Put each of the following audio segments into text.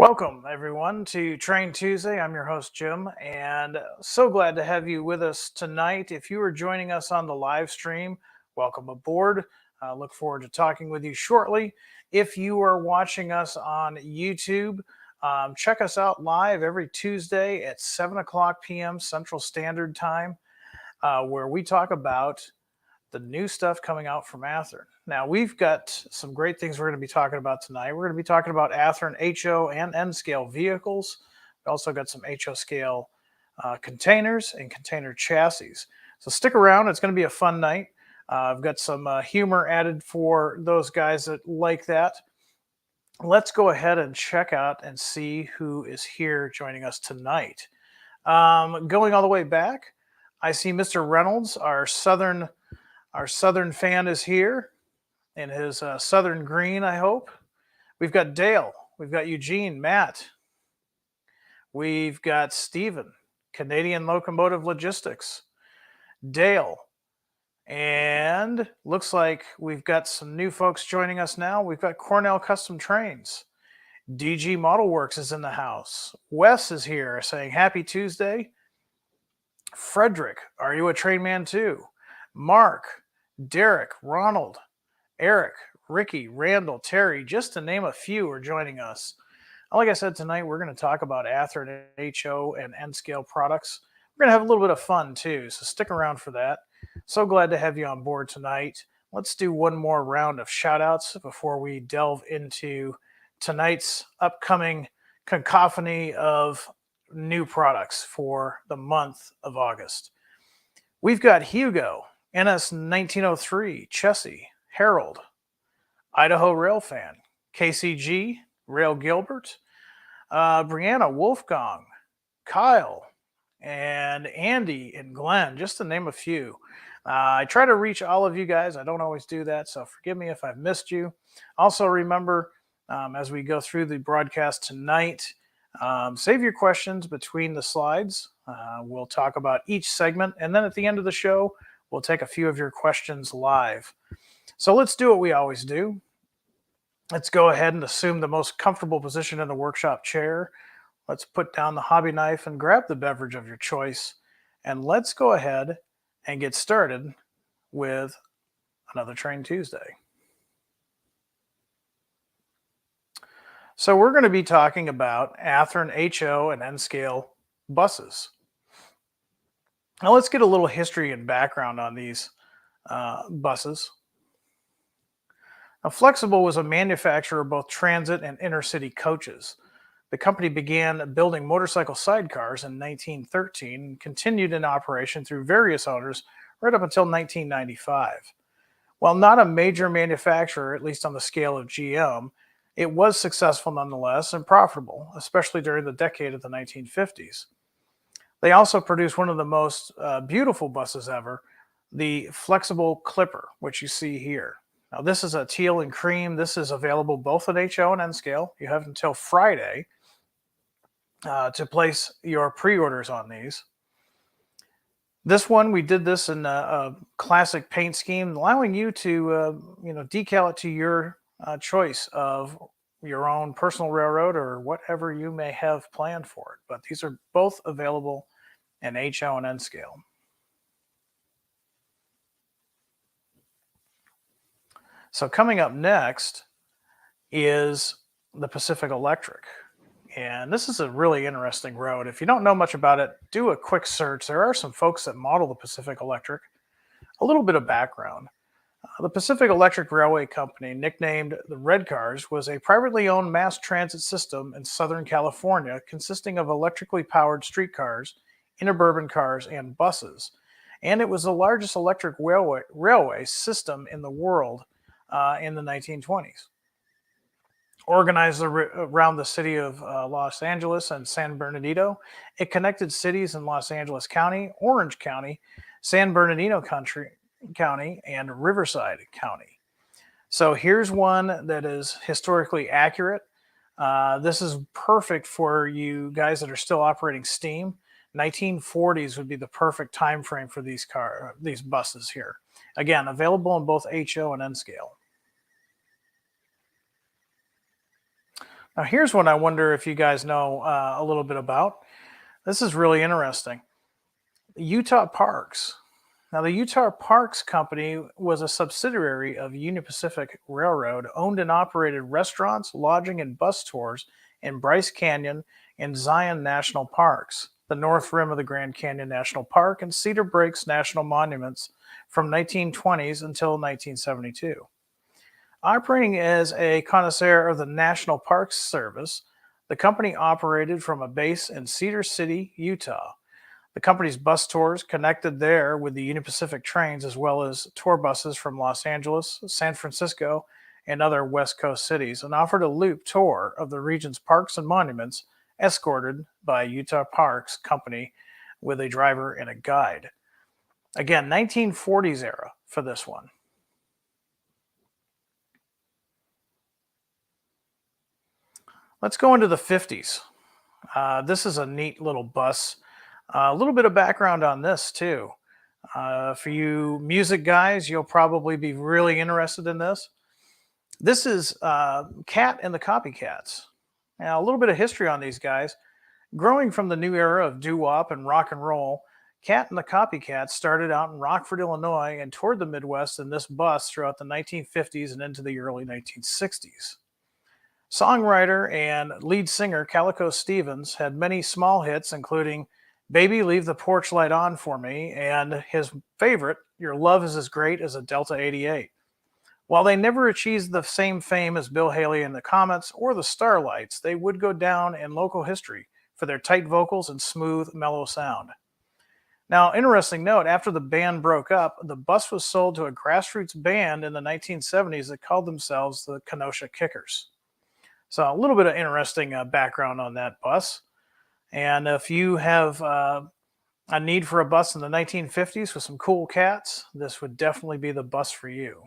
Welcome, everyone, to Train Tuesday. I'm your host, Jim, and so glad to have you with us tonight. If you are joining us on the live stream, welcome aboard. Look forward to talking with you shortly. If you are watching us on YouTube, check us out live every Tuesday at 7 o'clock p.m. Central Standard Time, where we talk about the new stuff coming out from Athearn. Now, we've got some great things we're going to be talking about tonight. We're going to be talking about Athearn HO and N scale vehicles. We also got some HO scale containers and container chassis. So stick around. It's going to be a fun night. I've got some humor added for those guys that like that. Let's go ahead and check out and see who is here joining us tonight. Going all the way back, I see Mr. Reynolds, our Southern fan is here in his Southern green, I hope. We've got Dale. We've got Eugene, Matt. We've got Stephen, Canadian Locomotive Logistics. Dale. And looks like we've got some new folks joining us now. We've got Cornell Custom Trains. DG Model Works is in the house. Wes is here saying happy Tuesday. Frederick, are you a train man too? Mark, Derek, Ronald, Eric, Ricky, Randall, Terry, just to name a few, are joining us. Like I said, tonight we're going to talk about Athearn HO and N-scale products. We're going to have a little bit of fun too, so stick around for that. So glad to have you on board tonight. Let's do one more round of shout-outs before we delve into tonight's upcoming cacophony of new products for the month of August. We've got Hugo, NS 1903, Chessie, Harold, Idaho Railfan, KCG, Rail Gilbert, Brianna, Wolfgang, Kyle, and Andy and Glenn, just to name a few. I try to reach all of you guys. I don't always do that, so forgive me if I've missed you. Also, remember, as we go through the broadcast tonight, save your questions between the slides. We'll talk about each segment, and then at the end of the show, we'll take a few of your questions live. So let's do what we always do. Let's go ahead and assume the most comfortable position in the workshop chair. Let's put down the hobby knife and grab the beverage of your choice. And let's go ahead and get started with another Train Tuesday. So we're going to be talking about Athearn HO and N-scale buses. Now let's get a little history and background on these buses. Now, Flextible was a manufacturer of both transit and intercity coaches. The company began building motorcycle sidecars in 1913 and continued in operation through various owners right up until 1995. While not a major manufacturer, at least on the scale of GM, it was successful nonetheless and profitable, especially during the decade of the 1950s. They also produced one of the most beautiful buses ever, the Flextible Clipper, which you see here. Now, this is a teal and cream. This is available both at HO and N scale. You have until Friday to place your pre-orders on these. This one, we did this in a classic paint scheme, allowing you to decal it to your choice of your own personal railroad or whatever you may have planned for it. But these are both available in HO and N scale. So coming up next is the Pacific Electric. And this is a really interesting road. If you don't know much about it, do a quick search. There are some folks that model the Pacific Electric. A little bit of background. The Pacific Electric Railway Company, nicknamed the Red Cars, was a privately owned mass transit system in Southern California consisting of electrically powered streetcars, interurban cars, and buses. And it was the largest electric railway system in the world in the 1920s. Organized around the city of Los Angeles and San Bernardino, it connected cities in Los Angeles County, Orange County, San Bernardino County, and Riverside County. So here's one that is historically accurate. This is perfect for you guys that are still operating steam. 1940s would be the perfect time frame for these buses here. Again, available in both HO and N scale. Now, here's one I wonder if you guys know a little bit about. This is really interesting. Utah Parks. Now, the Utah Parks Company was a subsidiary of Union Pacific Railroad, owned and operated restaurants, lodging, and bus tours in Bryce Canyon and Zion National Parks, the North Rim of the Grand Canyon National Park, and Cedar Breaks National Monuments from 1920s until 1972. Operating as a connoisseur of the National Parks Service, the company operated from a base in Cedar City, Utah. The company's bus tours connected there with the Union Pacific trains, as well as tour buses from Los Angeles, San Francisco, and other West Coast cities, and offered a loop tour of the region's parks and monuments, escorted by Utah Parks Company with a driver and a guide. Again, 1940s era for this one. Let's go into the 50s. This is a neat little bus. A little bit of background on this, too. For you music guys, you'll probably be really interested in this. This is Cat and the Copycats. Now, a little bit of history on these guys. Growing from the new era of doo-wop and rock and roll, Cat and the Copycats started out in Rockford, Illinois, and toured the Midwest in this bus throughout the 1950s and into the early 1960s. Songwriter and lead singer Calico Stevens had many small hits, including Baby Leave the Porch Light On For Me and his favorite, Your Love Is As Great as a Delta 88. While they never achieved the same fame as Bill Haley and the Comets or the Starlights, they would go down in local history for their tight vocals and smooth, mellow sound. Now, interesting note, after the band broke up, the bus was sold to a grassroots band in the 1970s that called themselves the Kenosha Kickers. So a little bit of interesting background on that bus. And if you have a need for a bus in the 1950s with some cool cats, this would definitely be the bus for you.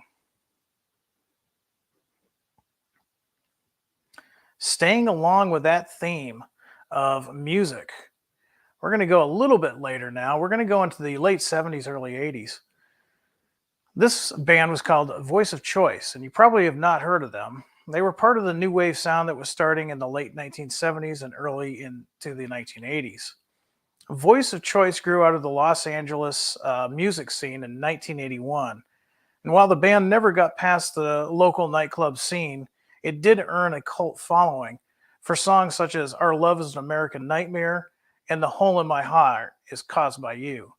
Staying along with that theme of music, we're going to go a little bit later now. We're going to go into the late 70s, early 80s. This band was called Voice of Choice, and you probably have not heard of them. They were part of the new wave sound that was starting in the late 1970s and early into the 1980s. Voice of Choice grew out of the Los Angeles music scene in 1981. And while the band never got past the local nightclub scene, it did earn a cult following for songs such as Our Love is an American Nightmare and The Hole in My Heart is Caused by You.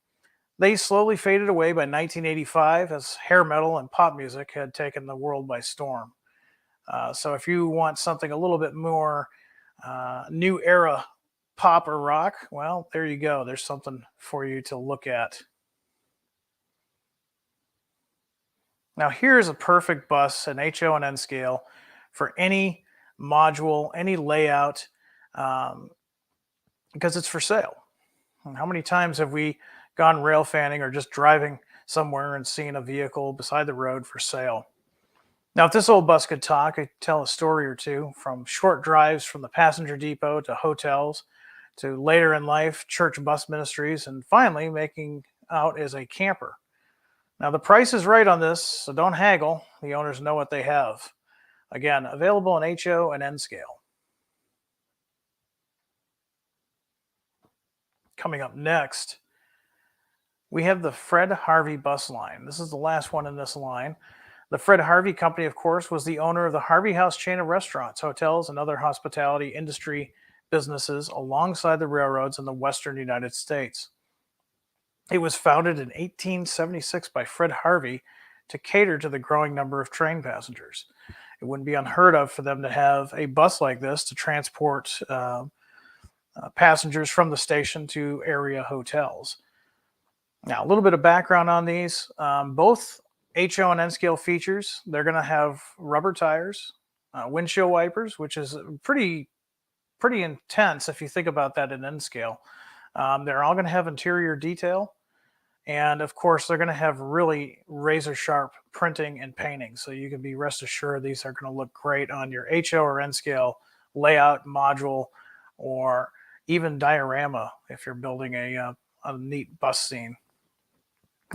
They slowly faded away by 1985 as hair metal and pop music had taken the world by storm. So if you want something a little bit more new era pop or rock, well, there you go. There's something for you to look at. Now here's a perfect bus, an HO and N scale, for any module, any layout, because it's for sale. And how many times have we gone rail fanning or just driving somewhere and seen a vehicle beside the road for sale? Now, if this old bus could talk, I'd tell a story or two, from short drives from the passenger depot to hotels, to later in life, church bus ministries, and finally making out as a camper. Now, the price is right on this, so don't haggle. The owners know what they have. Again, available in HO and N scale. Coming up next, we have the Fred Harvey bus line. This is the last one in this line. The Fred Harvey Company, of course, was the owner of the Harvey House chain of restaurants, hotels, and other hospitality industry businesses alongside the railroads in the western United States. It was founded in 1876 by Fred Harvey to cater to the growing number of train passengers. It wouldn't be unheard of for them to have a bus like this to transport passengers from the station to area hotels. Now, a little bit of background on these. Both HO and N scale features, they're going to have rubber tires, windshield wipers, which is pretty intense if you think about that in N scale. They're all going to have interior detail. And of course, they're going to have really razor sharp printing and painting. So you can be rest assured these are going to look great on your HO or N scale layout, module, or even diorama if you're building a neat bus scene.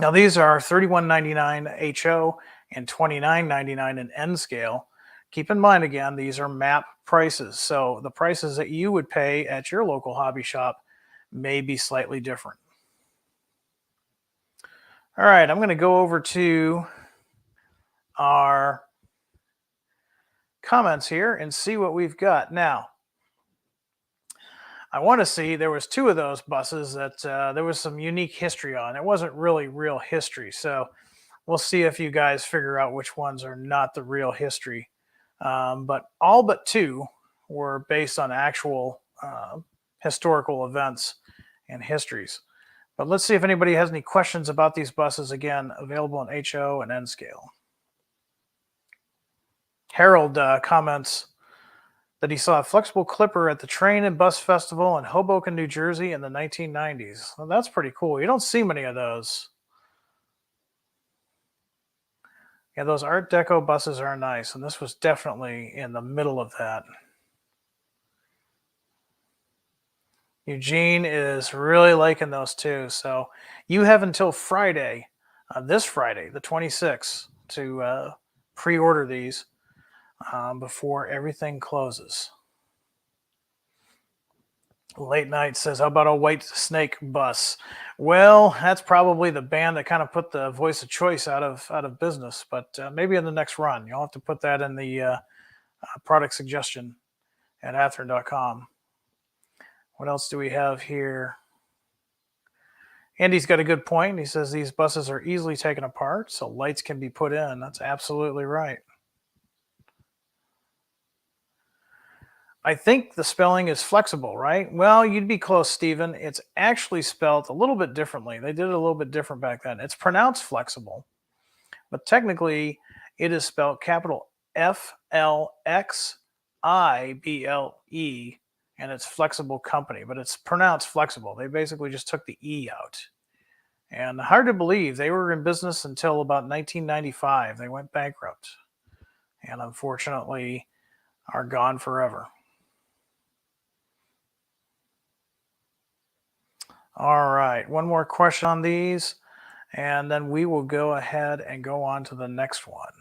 Now, these are $31.99 HO and $29.99 in N scale. keep in mind again, these are map prices. So the prices that you would pay at your local hobby shop may be slightly different. All right, I'm going to go over to our comments here and see what we've got. Now, I want to see, there was two of those buses that there was some unique history on. It wasn't really real history. So we'll see if you guys figure out which ones are not the real history. But all but two were based on actual historical events and histories. But let's see if anybody has any questions about these buses. Again, available in HO and N scale. Harold comments that he saw a flexible clipper at the Train and Bus Festival in Hoboken, New Jersey in the 1990s. Well, that's pretty cool. You don't see many of those. Yeah, those Art Deco buses are nice, and this was definitely in the middle of that. Eugene is really liking those too. So you have until Friday, this Friday, the 26th, to pre-order these before everything closes. Late Night says, how about a White Snake bus? Well, that's probably the band that kind of put the Voice of Choice out of business, but maybe in the next run. You'll have to put that in the product suggestion at Athearn.com. What else do we have here? Andy's got a good point. He says these buses are easily taken apart, so lights can be put in. That's absolutely right. I think the spelling is flexible, right? Well, you'd be close, Stephen. It's actually spelled a little bit differently. They did it a little bit different back then. It's pronounced flexible, but technically it is spelled capital FLXIBLE, and it's Flexible Company, but it's pronounced flexible. They basically just took the E out. And hard to believe, they were in business until about 1995. They went bankrupt and unfortunately are gone forever. All right, one more question on these, and then we will go ahead and go on to the next one.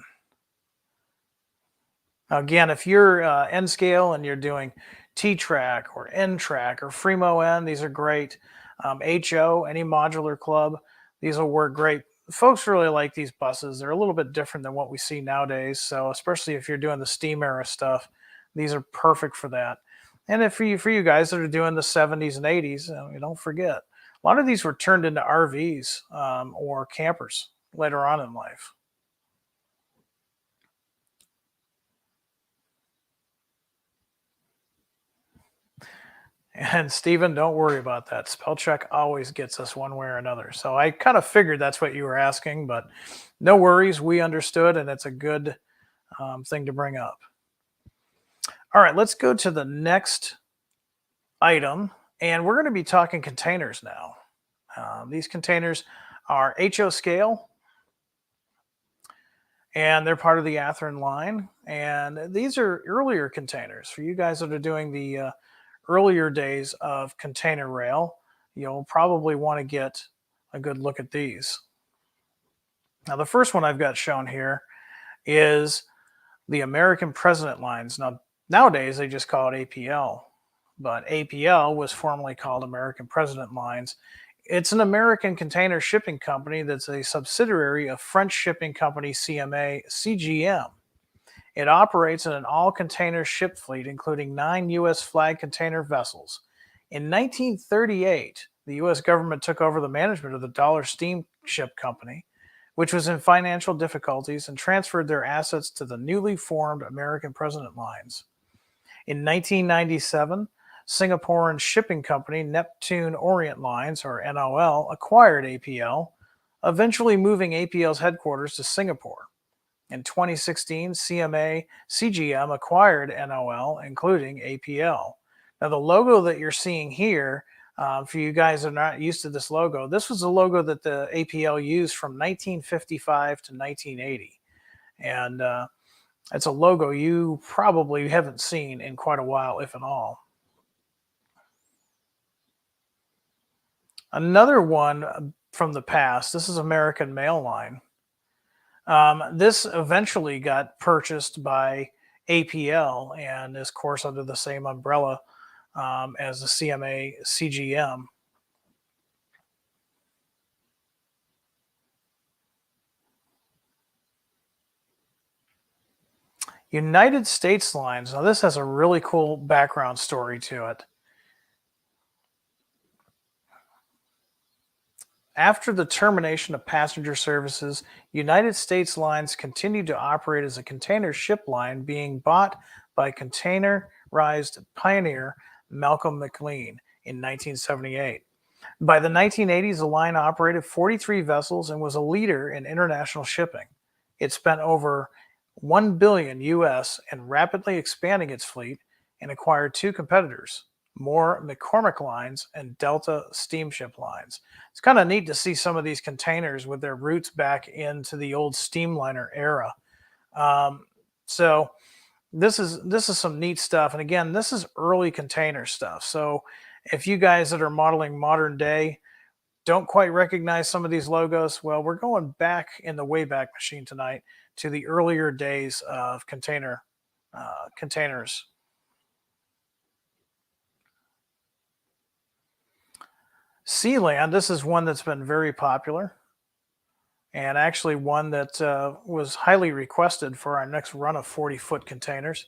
Again, if you're N scale and you're doing T-Track or N-Track or Fremo N, these are great. HO, any modular club, these will work great. Folks really like these buses. They're a little bit different than what we see nowadays. So especially if you're doing the steam era stuff, these are perfect for that. And if for you guys that are doing the 70s and 80s, don't forget, a lot of these were turned into RVs or campers later on in life. And Stephen, don't worry about that. Spell check always gets us one way or another. So I kind of figured that's what you were asking, but no worries. We understood, and it's a good thing to bring up. All right, let's go to the next item, and we're going to be talking containers now. These containers are HO scale, and they're part of the Athearn line. And these are earlier containers. For you guys that are doing the earlier days of container rail, you'll probably want to get a good look at these. Now, the first one I've got shown here is the American President lines. Now, nowadays they just call it APL, but APL was formerly called American President lines. It's an American container shipping company that's a subsidiary of French shipping company CGM. It operates in an all-container ship fleet, including 9 U.S. flag container vessels. In 1938, the U.S. government took over the management of the Dollar Steamship Company, which was in financial difficulties, and transferred their assets to the newly formed American President lines. In 1997, Singaporean shipping company Neptune Orient Lines, or NOL, acquired APL, eventually moving APL's headquarters to Singapore. In 2016, CGM acquired NOL, including APL. Now, the logo that you're seeing here, for you guys that are not used to this logo, this was the logo that the APL used from 1955 to 1980. And it's a logo you probably haven't seen in quite a while, if at all. Another one from the past, this is American Mail Line. This eventually got purchased by APL and is, of course, under the same umbrella as the CMA CGM. United States Lines. Now, this has a really cool background story to it. After the termination of passenger services, United States Lines continued to operate as a container ship line being bought by containerized pioneer Malcolm McLean in 1978. By the 1980s, the line operated 43 vessels and was a leader in international shipping. It spent over 1 billion US and rapidly expanding its fleet and acquired two competitors, Moore McCormick Lines and Delta Steamship Lines. It's kind of neat to see some of these containers with their roots back into the old steamliner era. Um, so this is some neat stuff. And again, this is early container stuff. So if you guys that are modeling modern day don't quite recognize some of these logos, well, we're going back in the Wayback Machine tonight to the earlier days of containers. Sealand, this is one that's been very popular and actually one that was highly requested for our next run of 40-foot containers.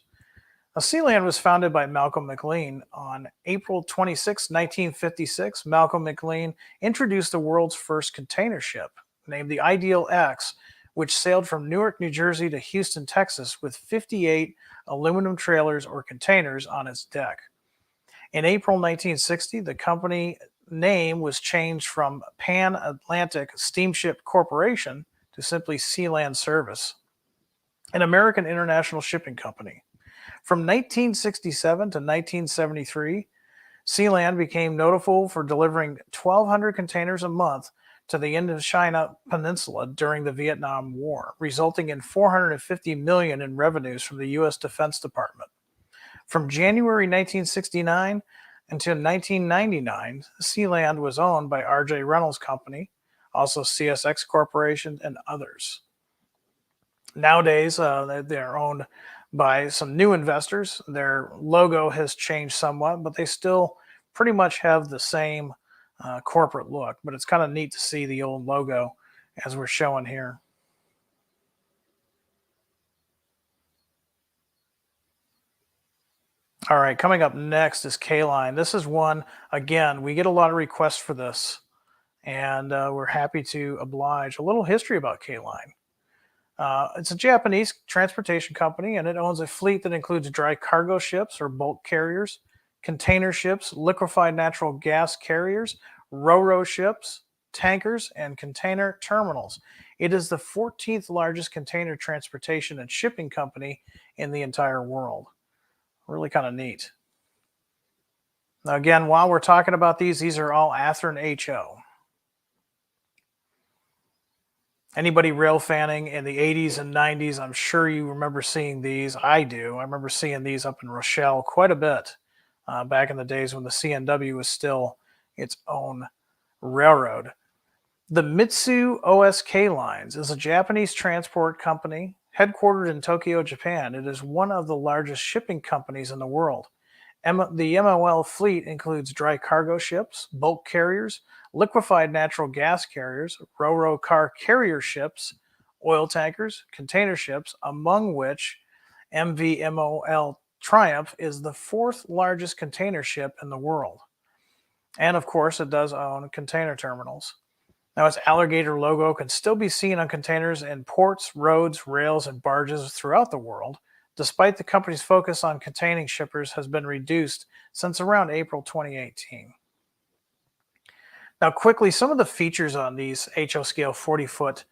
Now, Sealand was founded by Malcolm McLean on April 26, 1956. Malcolm McLean introduced the world's first container ship, named the Ideal X, which sailed from Newark, New Jersey to Houston, Texas, with 58 aluminum trailers or containers on its deck. In April 1960, the company name was changed from Pan Atlantic Steamship Corporation to simply Sealand Service, an American international shipping company. From 1967 to 1973, Sealand became notable for delivering 1,200 containers a month to the Indochina Peninsula during the Vietnam War, resulting in $450 million in revenues from the U.S. Defense Department. From January 1969 until 1999, Sealand was owned by R.J. Reynolds Company, also CSX Corporation, and others. Nowadays, they're owned by some new investors. Their logo has changed somewhat, but they still pretty much have the same corporate look. But it's kind of neat to see the old logo as we're showing here. All right, coming up next is K-Line. This is one, again, we get a lot of requests for this, and we're happy to oblige. A little history about K-Line. It's a Japanese transportation company, and it owns a fleet that includes dry cargo ships or bulk carriers, container ships, liquefied natural gas carriers, ro-ro ships, tankers, and container terminals. It is the 14th largest container transportation and shipping company in the entire world. Really kind of neat. Now, again, while we're talking about these are all Athearn HO. Anybody rail fanning in the 80s and 90s, I'm sure you remember seeing these. I do. I remember seeing these up in Rochelle quite a bit back in the days when the CNW was still its own railroad. The Mitsu OSK Lines is a Japanese transport company headquartered in Tokyo, Japan. It is one of the largest shipping companies in the world. The MOL fleet includes dry cargo ships, bulk carriers, liquefied natural gas carriers, ro-ro car carrier ships, oil tankers, container ships, among which MVMOL Triumph is the fourth largest container ship in the world. And of course, it does own container terminals. Now, its alligator logo can still be seen on containers in ports, roads, rails, and barges throughout the world, despite the company's focus on containing shippers has been reduced since around April 2018. Now, quickly, some of the features on these HO scale 40-foot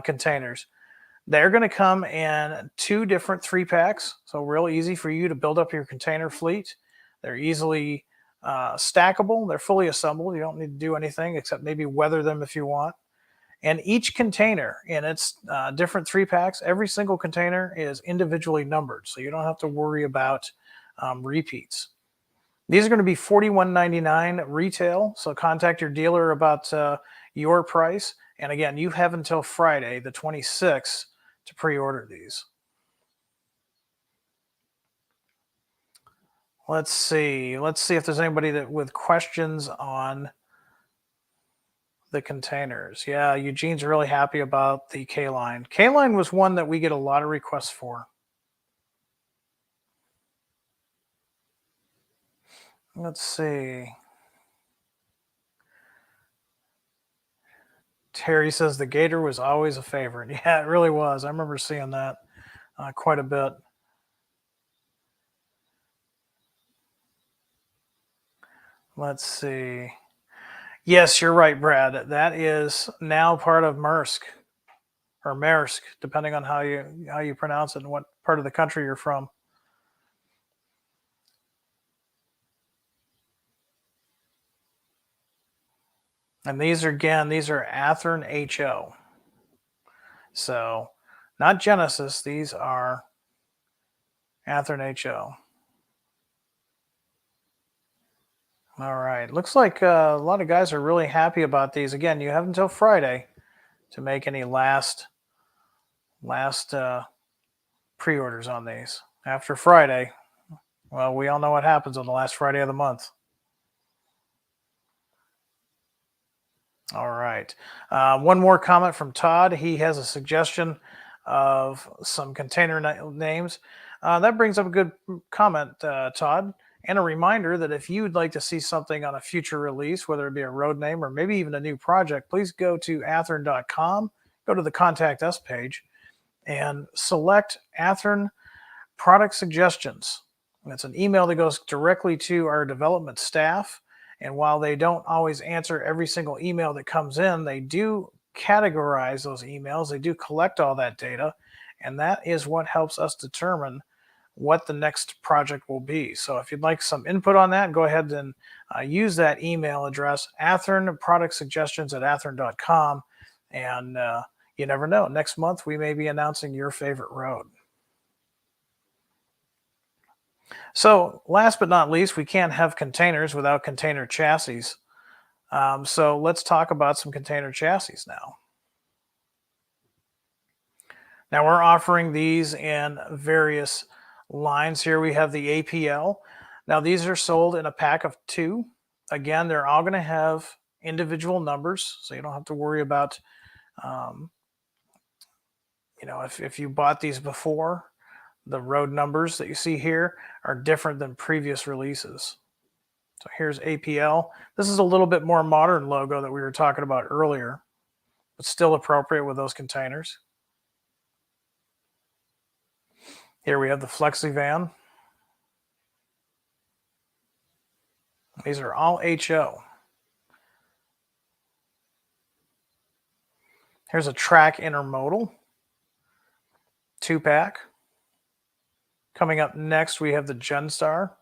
containers. They're going to come in two different 3-packs, so real easy for you to build up your container fleet. They're easily stackable. They're fully assembled. You don't need to do anything except maybe weather them if you want. And each container in its different 3-packs, every single container is individually numbered, so you don't have to worry about repeats. These are going to be $41.99 retail, so contact your dealer about your price. And again, you have until Friday, the 26th, to pre-order these. Let's see. Let's see if there's anybody that with questions on the containers. Yeah, Eugene's really happy about the K-line. K-line was one that we get a lot of requests for. Let's see. Terry says the Gator was always a favorite. Yeah, it really was. I remember seeing that quite a bit. Let's see. Yes, you're right, Brad. That is now part of Maersk or Maersk, depending on how you pronounce it and what part of the country you're from. And these are Athearn HO. So not Genesis, these are Athearn HO. All right. Looks like a lot of guys are really happy about these. Again, you have until Friday to make any last pre-orders on these. After Friday, well, we all know what happens on the last Friday of the month. All right. One more comment from Todd. He has a suggestion of some container names. That brings up a good comment, Todd, and a reminder that if you'd like to see something on a future release, whether it be a road name or maybe even a new project, please go to athearn.com, go to the Contact Us page, and select Athearn Product Suggestions. It's an email that goes directly to our development staff. And while they don't always answer every single email that comes in, they do categorize those emails. They do collect all that data. And that is what helps us determine what the next project will be. So if you'd like some input on that, go ahead and use that email address, Athearn Product Suggestions at athearn.com. And you never know. Next month, we may be announcing your favorite road. So last but not least, we can't have containers without container chassis. So let's talk about some container chassis now. Now we're offering these in various lines. Here we have the APL. Now these are sold in a pack of 2. Again, they're all going to have individual numbers, so you don't have to worry about, if you bought these before, the road numbers that you see here are different than previous releases. So here's APL. This is a little bit more modern logo that we were talking about earlier, but still appropriate with those containers. Here we have the FlexiVan. These are all HO. Here's a Track Intermodal 2-pack. Coming up next, we have the Genstar.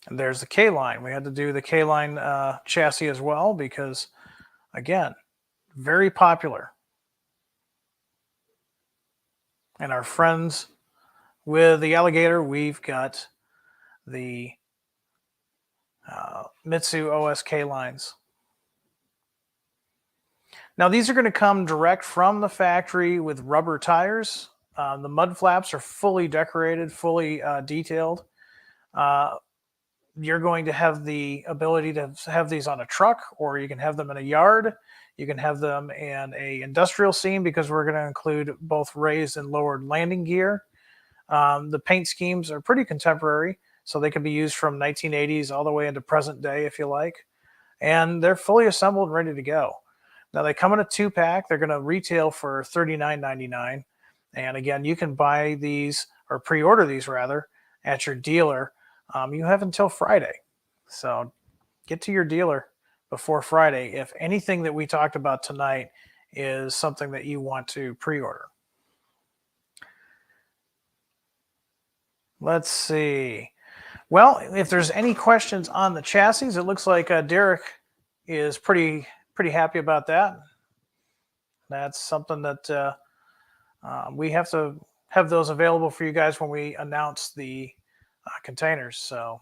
And there's the K-Line. We had to do the K-Line chassis as well because, again, very popular. And our friends with the Alligator, we've got the Mitsu OSK lines. Now, these are going to come direct from the factory with rubber tires. The mud flaps are fully decorated, fully detailed. You're going to have the ability to have these on a truck, or you can have them in a yard. You can have them in a industrial scene because we're going to include both raised and lowered landing gear. The paint schemes are pretty contemporary, so they can be used from 1980s all the way into present day if you like. And they're fully assembled and ready to go. Now they come in a 2-pack. They're going to retail for $39.99. And again, you can buy these or pre-order these rather at your dealer. You have until Friday. So get to your dealer before Friday if anything that we talked about tonight is something that you want to pre-order. Let's see. Well, if there's any questions on the chassis, it looks like Derek is pretty happy about that. That's something that we have to have those available for you guys when we announce the containers. So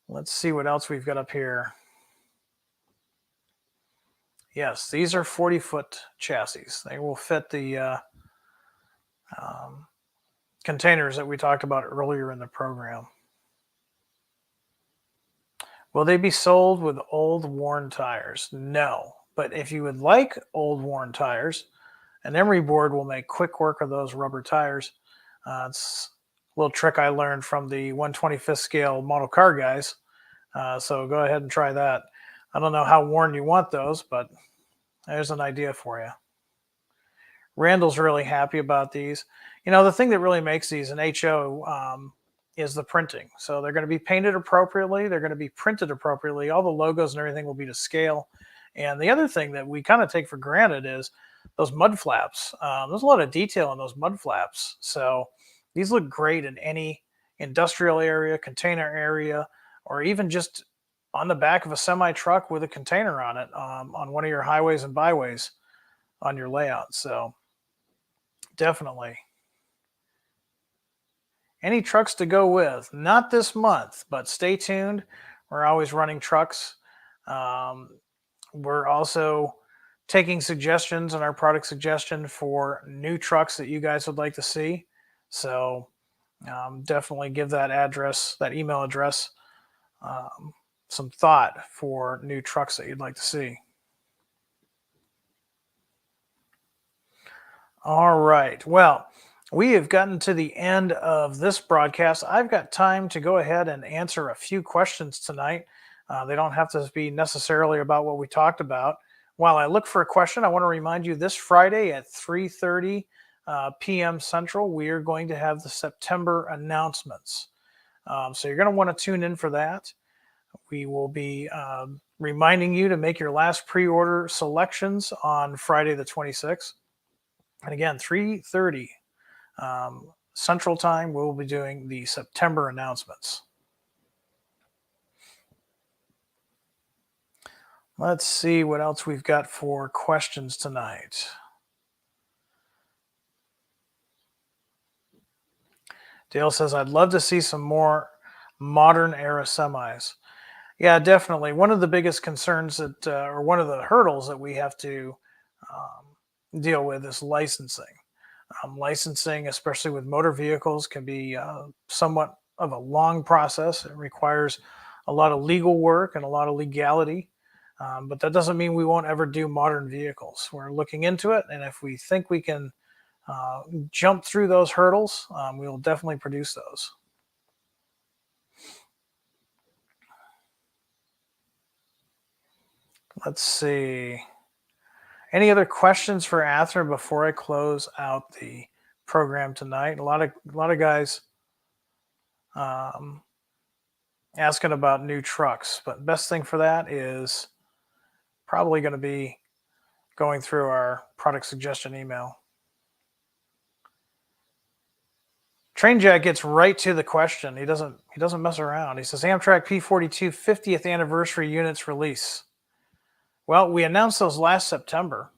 let's see what else we've got up here. Yes, these are 40-foot chassis. They will fit the um, containers that we talked about earlier in the program. Will they be sold with old worn tires? No. But if you would like old worn tires, an emery board will make quick work of those rubber tires. It's a little trick I learned from the 125th scale model car guys. So go ahead and try that. I don't know how worn you want those, but there's an idea for you. Randall's really happy about these. You know, the thing that really makes these an HO is the printing. So they're going to be painted appropriately. They're going to be printed appropriately. All the logos and everything will be to scale. And the other thing that we kind of take for granted is those mud flaps. There's a lot of detail in those mud flaps. So these look great in any industrial area, container area, or even just on the back of a semi truck with a container on it on one of your highways and byways on your layout. So definitely. Any trucks to go with? Not this month, but stay tuned. We're always running trucks. Um, we're also taking suggestions on our product suggestion for new trucks that you guys would like to see. So definitely give that address, that email address, some thought for new trucks that you'd like to see. All right. Well, we have gotten to the end of this broadcast. I've got time to go ahead and answer a few questions tonight. They don't have to be necessarily about what we talked about. While I look for a question, I want to remind you this Friday at 3:30 p.m. Central, we are going to have the September announcements. So you're going to want to tune in for that. We will be reminding you to make your last pre-order selections on Friday the 26th. And again, 3:30 Central Time, we'll be doing the September announcements. Let's see what else we've got for questions tonight. Dale says, I'd love to see some more modern era semis. Yeah, definitely. One of the biggest concerns that, or one of the hurdles that we have to deal with is licensing. Licensing, especially with motor vehicles, can be somewhat of a long process. It requires a lot of legal work and a lot of legality. But that doesn't mean we won't ever do modern vehicles. We're looking into it, and if we think we can jump through those hurdles, we will definitely produce those. Let's see. Any other questions for Athearn before I close out the program tonight? A lot of guys asking about new trucks, but best thing for that is probably going to be going through our product suggestion email. Train Jack gets right to the question. He doesn't mess around. He says Amtrak P42 50th anniversary units release. Well, we announced those last September.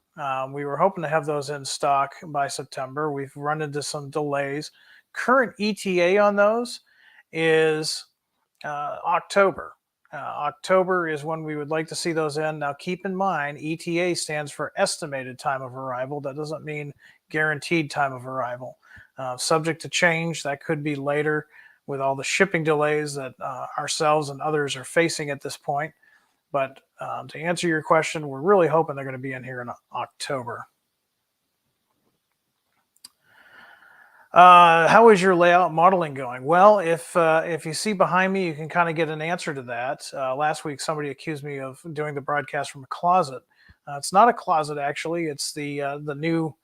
We were hoping to have those in stock by September. We've run into some delays. Current ETA on those is October. October is when we would like to see those in. Now, keep in mind, ETA stands for estimated time of arrival. That doesn't mean guaranteed time of arrival. Subject to change, that could be later with all the shipping delays that ourselves and others are facing at this point. But to answer your question, we're really hoping they're going to be in here in October. How is your layout modeling going? Well, if you see behind me, you can kind of get an answer to that. Last week, somebody accused me of doing the broadcast from a closet. It's not a closet, actually. It's the new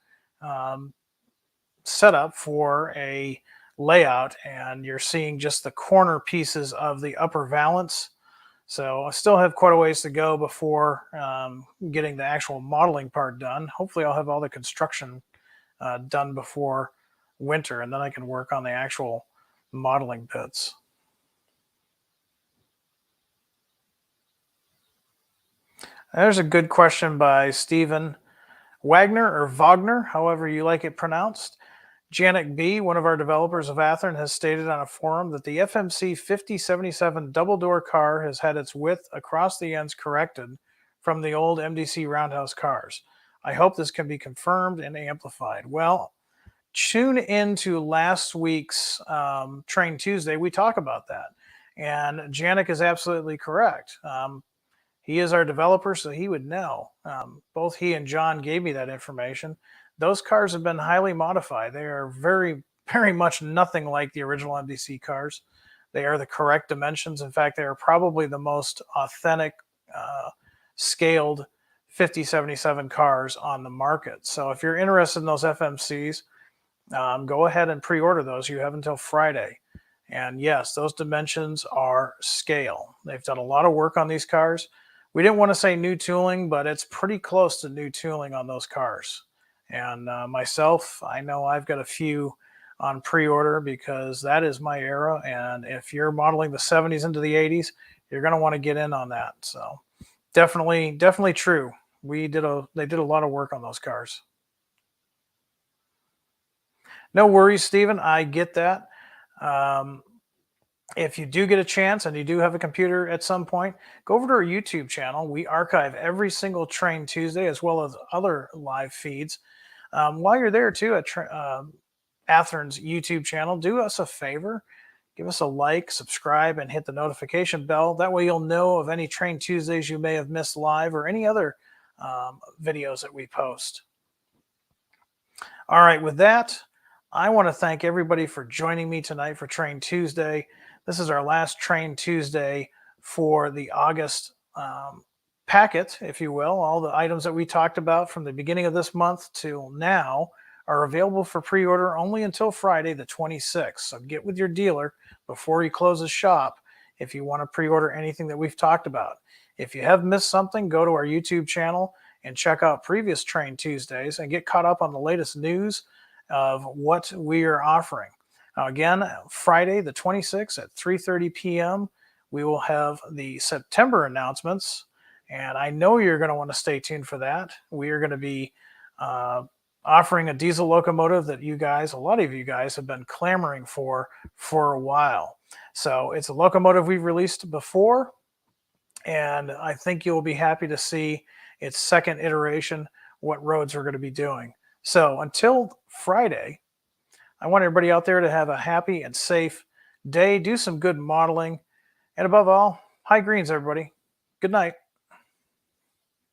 setup for a layout, and you're seeing just the corner pieces of the upper valance. So I still have quite a ways to go before getting the actual modeling part done. Hopefully I'll have all the construction done before winter, and then I can work on the actual modeling bits. There's a good question by Stephen Wagner, or Wagner, however you like it pronounced. Janet B., one of our developers of Athearn, has stated on a forum that the FMC 5077 double-door car has had its width across the ends corrected from the old MDC Roundhouse cars. I hope this can be confirmed and amplified. Well, tune into last week's Train Tuesday. We talk about that. And Janik is absolutely correct. He is our developer, so he would know. Both he and John gave me that information. Those cars have been highly modified. They are very, very much nothing like the original MDC cars. They are the correct dimensions. In fact, they are probably the most authentic, scaled 5077 cars on the market. So if you're interested in those FMCs, go ahead and pre-order those. You have until Friday. And yes, those dimensions are scale. They've done a lot of work on these cars. We didn't want to say new tooling, but it's pretty close to new tooling on those cars. And myself, I know I've got a few on pre-order because that is my era. And if you're modeling the 70s into the 80s, you're going to want to get in on that. So definitely true. They did a lot of work on those cars. No worries, Stephen. I get that. If you do get a chance and you do have a computer at some point, go over to our YouTube channel. We archive every single Train Tuesday as well as other live feeds. While you're there too at Athearn's YouTube channel, do us a favor. Give us a like, subscribe, and hit the notification bell. That way you'll know of any Train Tuesdays you may have missed live or any other videos that we post. All right, with that, I want to thank everybody for joining me tonight for Train Tuesday. This is our last Train Tuesday for the August packet, if you will. All the items that we talked about from the beginning of this month till now are available for pre-order only until Friday the 26th. So get with your dealer before he closes shop if you want to pre-order anything that we've talked about. If you have missed something, go to our YouTube channel and check out previous Train Tuesdays and get caught up on the latest news of what we are offering. Now, again, Friday the 26th at 3:30 p.m., we will have the September announcements, and I know you're going to want to stay tuned for that. We are going to be offering a diesel locomotive that a lot of you guys have been clamoring for a while. So it's a locomotive we've released before, and I think you'll be happy to see its second iteration, what roads we're going to be doing. So until Friday, I want everybody out there to have a happy and safe day, do some good modeling, and above all, high greens, everybody. Good night.